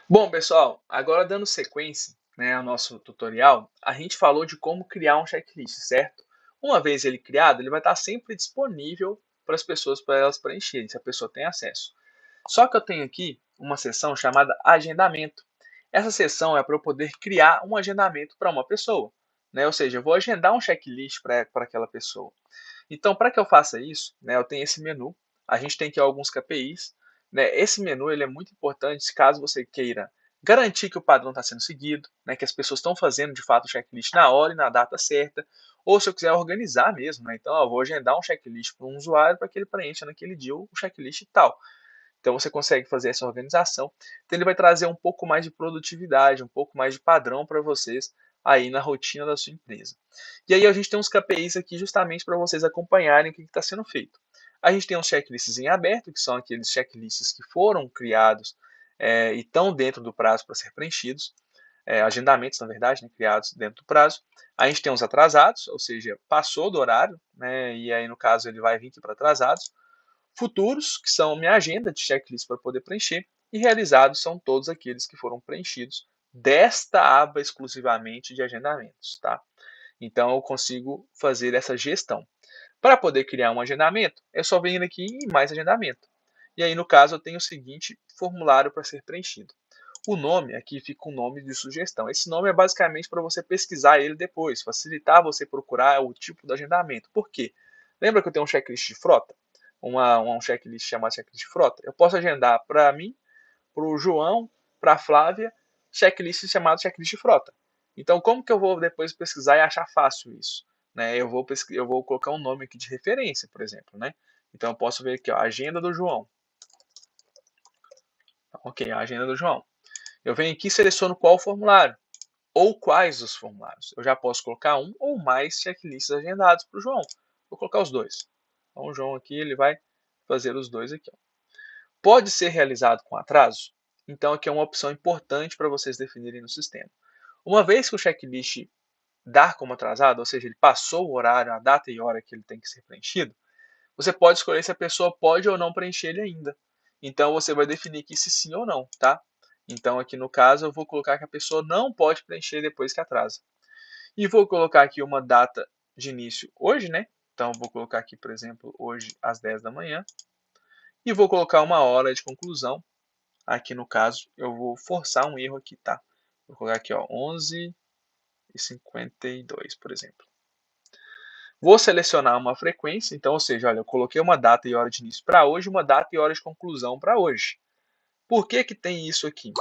Bom, pessoal, agora dando sequência, né, ao nosso tutorial, a gente falou de como criar um checklist, certo? Uma vez ele criado, ele vai estar sempre disponível para as pessoas, para elas preencherem, se a pessoa tem acesso. Só que eu tenho aqui uma seção chamada agendamento. Essa seção é para eu poder criar um agendamento para uma pessoa, né? Ou seja, eu vou agendar um checklist para aquela pessoa. Então, para que eu faça isso, né, eu tenho esse menu. A gente tem aqui alguns KPIs. Né? Esse menu ele é muito importante caso você queira garantir que o padrão está sendo seguido, né, que as pessoas estão fazendo de fato o checklist na hora e na data certa, ou se eu quiser organizar mesmo. Né? Então, eu vou agendar um checklist para um usuário para que ele preencha naquele dia o checklist e tal. Então você consegue fazer essa organização. Então ele vai trazer um pouco mais de produtividade, um pouco mais de padrão para vocês aí na rotina da sua empresa. E aí a gente tem uns KPIs aqui justamente para vocês acompanharem o que está sendo feito. A gente tem uns checklists em aberto, que são aqueles checklists que foram criados e estão dentro do prazo para ser preenchidos. Agendamentos, na verdade, né, criados dentro do prazo. A gente tem os atrasados, ou seja, passou do horário, né, e aí no caso ele vai vir aqui para atrasados. Futuros, que são minha agenda de checklist para poder preencher, e realizados são todos aqueles que foram preenchidos desta aba exclusivamente de agendamentos, tá? Então eu consigo fazer essa gestão. Para poder criar um agendamento, é só vir aqui em mais agendamento. E aí, no caso, eu tenho o seguinte formulário para ser preenchido. O nome, aqui fica um nome de sugestão. Esse nome é basicamente para você pesquisar ele depois, facilitar você procurar o tipo de agendamento. Por quê? Lembra que eu tenho um checklist de frota? Um checklist chamado checklist de frota? Eu posso agendar para mim, para o João, para a Flávia, checklist chamado checklist de frota. Então, como que eu vou depois pesquisar e achar fácil isso? Né? Eu vou colocar um nome aqui de referência, por exemplo. Né? Então, eu posso ver aqui, ó, agenda do João. Ok, a agenda do João. Eu venho aqui e seleciono qual formulário, ou quais os formulários. Eu já posso colocar um ou mais checklists agendados para o João. Vou colocar os dois. Então, o João aqui ele vai fazer os dois aqui. Ó. Pode ser realizado com atraso? Então, aqui é uma opção importante para vocês definirem no sistema. Uma vez que o checklist dar como atrasado, ou seja, ele passou o horário, a data e hora que ele tem que ser preenchido, você pode escolher se a pessoa pode ou não preencher ele ainda. Então você vai definir aqui se sim ou não, tá? Então aqui no caso eu vou colocar que a pessoa não pode preencher depois que atrasa. E vou colocar aqui uma data de início hoje, né? Então vou colocar aqui, por exemplo, hoje às 10 da manhã. E vou colocar uma hora de conclusão. Aqui no caso eu vou forçar um erro aqui, tá? Vou colocar aqui, ó, 11h52, por exemplo. Vou selecionar uma frequência, então, ou seja, olha, eu coloquei uma data e hora de início para hoje, uma data e hora de conclusão para hoje. Por que tem isso aqui,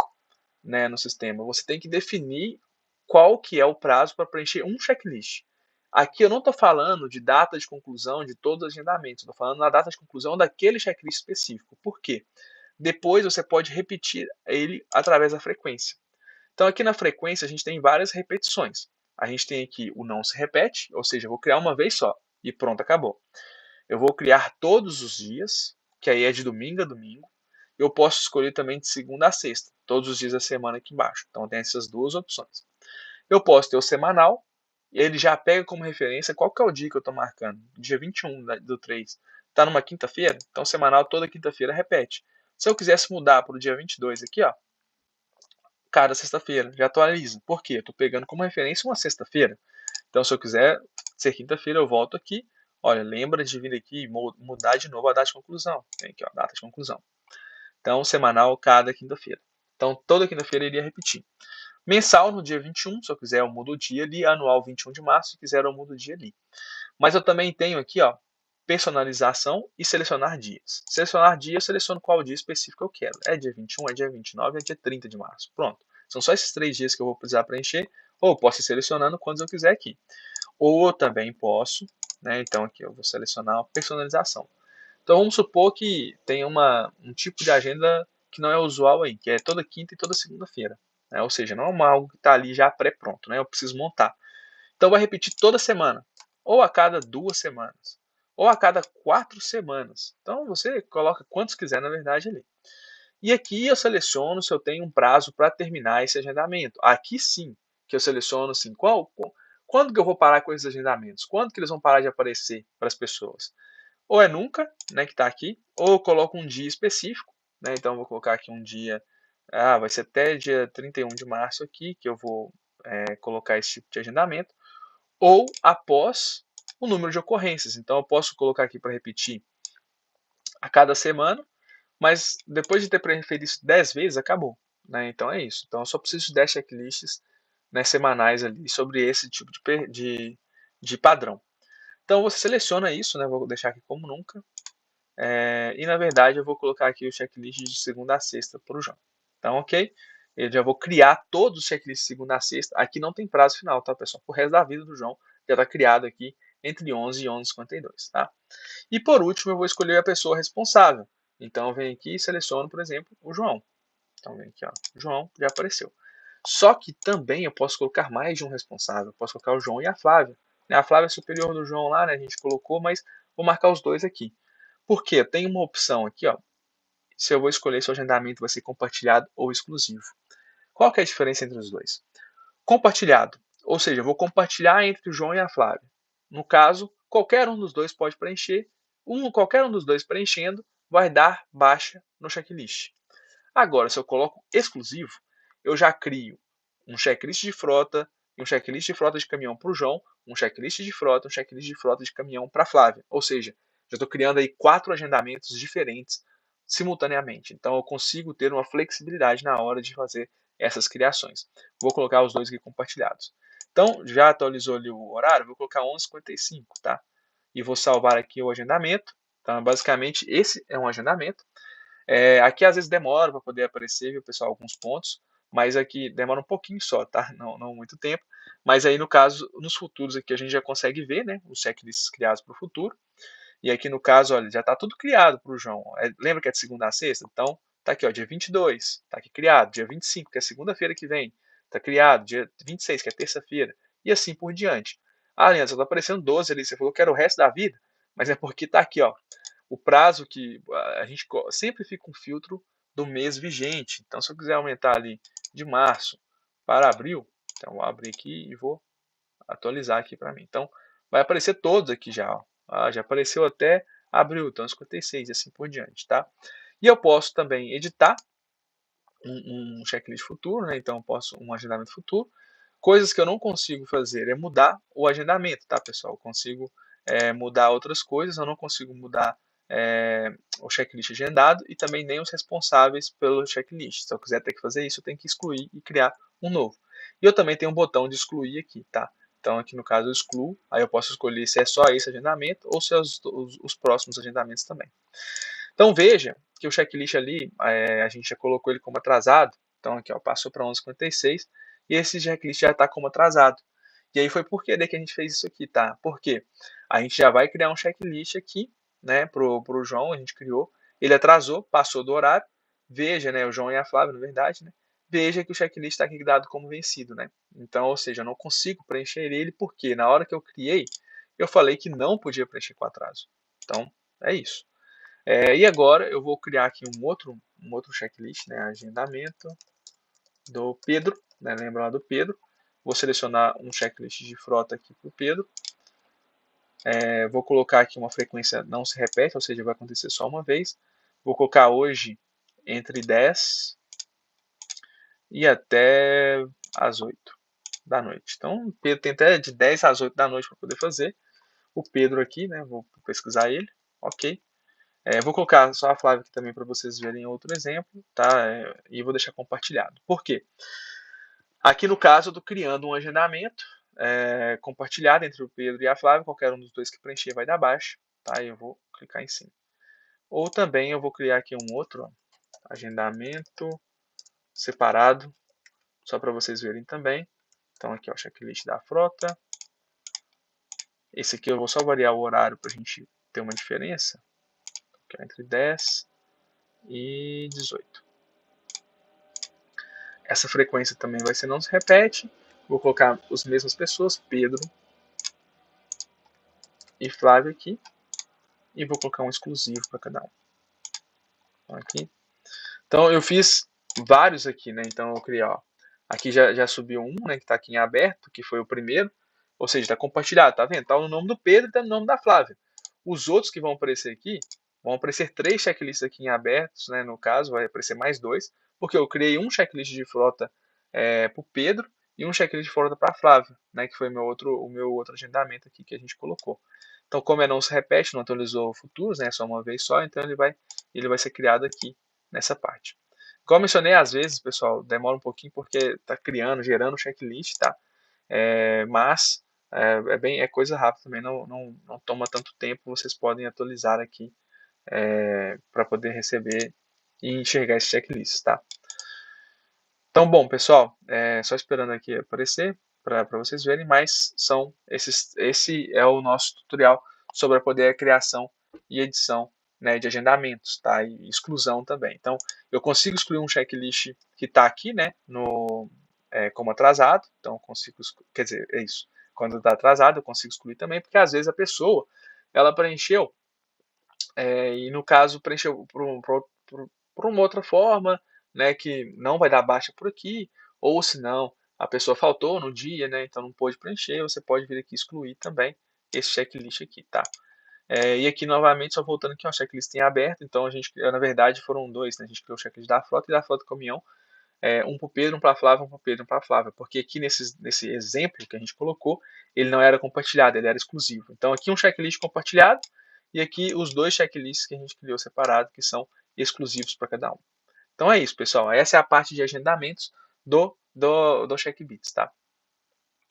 né, no sistema? Você tem que definir qual que é o prazo para preencher um checklist. Aqui eu não estou falando de data de conclusão de todos os agendamentos, estou falando na data de conclusão daquele checklist específico. Por quê? Depois você pode repetir ele através da frequência. Então aqui na frequência a gente tem várias repetições. A gente tem aqui o não se repete, ou seja, eu vou criar uma vez só e pronto, acabou. Eu vou criar todos os dias, que aí é de domingo a domingo. Eu posso escolher também de segunda a sexta, todos os dias da semana aqui embaixo. Então tem essas duas opções. Eu posso ter o semanal, ele já pega como referência qual que é o dia que eu estou marcando. Dia 21 do 3. Está numa quinta-feira? Então o semanal toda quinta-feira repete. Se eu quisesse mudar para o dia 22 aqui, ó, cada sexta-feira, já atualiza. Por quê? Eu estou pegando como referência uma sexta-feira. Então, se eu quiser ser quinta-feira, eu volto aqui. Olha, lembra de vir aqui e mudar de novo a data de conclusão. Tem aqui, ó, data de conclusão. Então, semanal, cada quinta-feira. Então, toda quinta-feira iria repetir. Mensal, no dia 21, se eu quiser, eu mudo o dia ali. Anual, 21 de março, se quiser, eu mudo o dia ali. Mas eu também tenho aqui, ó, personalização e selecionar dias. Selecionar dia, eu seleciono qual dia específico eu quero. É dia 21, é dia 29, é dia 30 de março. Pronto. São só esses 3 dias que eu vou precisar preencher. Ou posso ir selecionando quantos eu quiser aqui. Ou também posso, né? Então aqui eu vou selecionar a personalização. Então vamos supor que tem um tipo de agenda que não é usual aí, que é toda quinta e toda segunda-feira. Né? Ou seja, não é algo que está ali já pré-pronto, né? Eu preciso montar. Então vai repetir toda semana, ou a cada 2 semanas, ou a cada 4 semanas. Então você coloca quantos quiser, na verdade, ali. E aqui eu seleciono se eu tenho um prazo para terminar esse agendamento. Aqui sim, que eu seleciono assim, quando que eu vou parar com esses agendamentos? Quando que eles vão parar de aparecer para as pessoas? Ou é nunca, né, que está aqui, ou eu coloco um dia específico, né, então eu vou colocar aqui um dia vai ser até dia 31 de março aqui que eu vou colocar esse tipo de agendamento, ou após o número de ocorrências. Então eu posso colocar aqui para repetir a cada semana, mas depois de ter feito isso 10 vezes, acabou. Né? Então é isso. Então eu só preciso de 10 checklists, né, semanais ali sobre esse tipo de padrão. Então você seleciona isso, né? Vou deixar aqui como nunca. E na verdade eu vou colocar aqui o checklist de segunda a sexta para o João. Então, ok? Eu já vou criar todos os checklists de segunda a sexta. Aqui não tem prazo final, tá, pessoal? O resto da vida do João já está criado aqui entre 11 e 11h52, tá? E por último, eu vou escolher a pessoa responsável. Então, eu venho aqui e seleciono, por exemplo, o João. Então, vem aqui, ó, o João já apareceu. Só que também eu posso colocar mais de um responsável. Eu posso colocar o João e a Flávia. A Flávia é superior do João lá, né? A gente colocou, mas vou marcar os dois aqui. Por quê? Tem uma opção aqui, ó. Se eu vou escolher se o agendamento vai ser compartilhado ou exclusivo. Qual que é a diferença entre os dois? Compartilhado, ou seja, eu vou compartilhar entre o João e a Flávia. No caso, qualquer um dos dois pode preencher. Qualquer um dos dois preenchendo vai dar baixa no checklist. Agora, se eu coloco exclusivo, eu já crio um checklist de frota e um checklist de frota de caminhão para o João, um checklist de frota, um checklist de frota de caminhão para a Flávia. Ou seja, já estou criando aí 4 agendamentos diferentes simultaneamente. Então eu consigo ter uma flexibilidade na hora de fazer essas criações. Vou colocar os dois aqui compartilhados. Então, já atualizou ali o horário, vou colocar 11h55, tá? E vou salvar aqui o agendamento. Então, basicamente, esse é um agendamento. Aqui às vezes demora para poder aparecer, viu, pessoal, alguns pontos, mas aqui demora um pouquinho só, tá? Não muito tempo. Mas aí, no caso, nos futuros aqui a gente já consegue ver, né, os checklists criados para o futuro. E aqui no caso, olha, já está tudo criado para o João. Lembra que é de segunda a sexta? Então, tá aqui, ó, dia 22, tá aqui criado. Dia 25, que é segunda-feira que vem, tá criado. Dia 26, que é terça-feira. E assim por diante. Ah, Leandro, só tá aparecendo 12 ali. Você falou que era o resto da vida. Mas é porque tá aqui, ó, o prazo que a gente sempre fica um filtro do mês vigente. Então, se eu quiser aumentar ali de março para abril, então eu vou abrir aqui e vou atualizar aqui para mim. Então, vai aparecer todos aqui já. Ó. Já apareceu até abril, então 56 e assim por diante, tá? E eu posso também editar um checklist futuro, né? Então, eu posso um agendamento futuro. Coisas que eu não consigo fazer é mudar o agendamento, tá, pessoal? Eu consigo mudar outras coisas, eu não consigo mudar o checklist agendado e também nem os responsáveis pelo checklist. Se eu quiser ter que fazer isso, eu tenho que excluir e criar um novo. E eu também tenho um botão de excluir aqui, tá? Então, aqui no caso, eu excluo, aí eu posso escolher se é só esse agendamento ou se é os próximos agendamentos também. Então, veja que o checklist ali, a gente já colocou ele como atrasado. Então, aqui, ó, passou para 11h56 e esse checklist já está como atrasado. E aí foi por que a gente fez isso aqui, tá? Porque a gente já vai criar um checklist aqui, né, pro João, a gente criou. Ele atrasou, passou do horário. Veja, né, o João e a Flávia, na verdade, né? Veja que o checklist está aqui dado como vencido, né? Então, ou seja, eu não consigo preencher ele porque na hora que eu criei, eu falei que não podia preencher com atraso. Então, é isso. E agora eu vou criar aqui um outro checklist, né? Agendamento do Pedro, né? Lembra lá do Pedro. Vou selecionar um checklist de frota aqui para o Pedro. Vou colocar aqui uma frequência não se repete, ou seja, vai acontecer só uma vez. Vou colocar hoje entre 10 e até as 8 da noite. Então, o Pedro tem até de 10 às 8 da noite para poder fazer. O Pedro aqui, né? Vou pesquisar ele. Ok. Vou colocar só a Flávia aqui também para vocês verem outro exemplo, tá? E vou deixar compartilhado. Por quê? Aqui no caso eu estou criando um agendamento compartilhado entre o Pedro e a Flávia, qualquer um dos dois que preencher vai dar baixa, tá? Eu vou clicar em cima. Ou também eu vou criar aqui um outro agendamento separado, só para vocês verem também. Então aqui, ó, checklist da frota. Esse aqui eu vou só variar o horário para a gente ter uma diferença, que é entre 10 e 18. Essa frequência também vai ser não se repete. Vou colocar as mesmas pessoas, Pedro e Flávio aqui. E vou colocar um exclusivo para cada um. Então, aqui. Então eu fiz vários aqui, né? Então eu criei, ó. Aqui já subiu um, né? Que está aqui em aberto, que foi o primeiro. Ou seja, está compartilhado, tá vendo? Tá no nome do Pedro e tá no nome da Flávia. Os outros que vão aparecer aqui vão aparecer 3 checklists aqui em abertos, né, no caso, vai aparecer mais 2, porque eu criei um checklist de frota para o Pedro e um checklist de frota para a Flávia, né, que foi o meu outro agendamento aqui que a gente colocou. Então, como não se repete, não atualizou futuros, né, só uma vez só, então ele vai ser criado aqui nessa parte. Como eu mencionei, às vezes, pessoal, demora um pouquinho porque está criando, gerando checklist, tá? Mas é coisa rápida também, não toma tanto tempo, vocês podem atualizar aqui para poder receber e enxergar esse checklist, tá? Então, bom, pessoal, só esperando aqui aparecer para vocês verem, mas esse é o nosso tutorial sobre a criação e edição, né, de agendamentos, tá? E exclusão também. Então, eu consigo excluir um checklist que está aqui, né, como atrasado. Então, eu consigo, quer dizer, é isso. Quando está atrasado, eu consigo excluir também, porque às vezes a pessoa ela preencheu e no caso preencheu por uma outra forma, né, que não vai dar baixa por aqui, ou se não, a pessoa faltou no dia, né, então não pôde preencher, você pode vir aqui excluir também esse checklist aqui, tá? E aqui novamente, só voltando aqui, ó, checklist em aberto, então a gente, na verdade foram dois, né, a gente criou o checklist da frota e da frota do caminhão, um para o Pedro, um para a Flávia, um para o Pedro, um para a Flávia, porque aqui nesse exemplo que a gente colocou, ele não era compartilhado, ele era exclusivo. Então aqui um checklist compartilhado e aqui os dois checklists que a gente criou separado, que são exclusivos para cada um. Então é isso, pessoal. Essa é a parte de agendamentos do CheckBits, tá?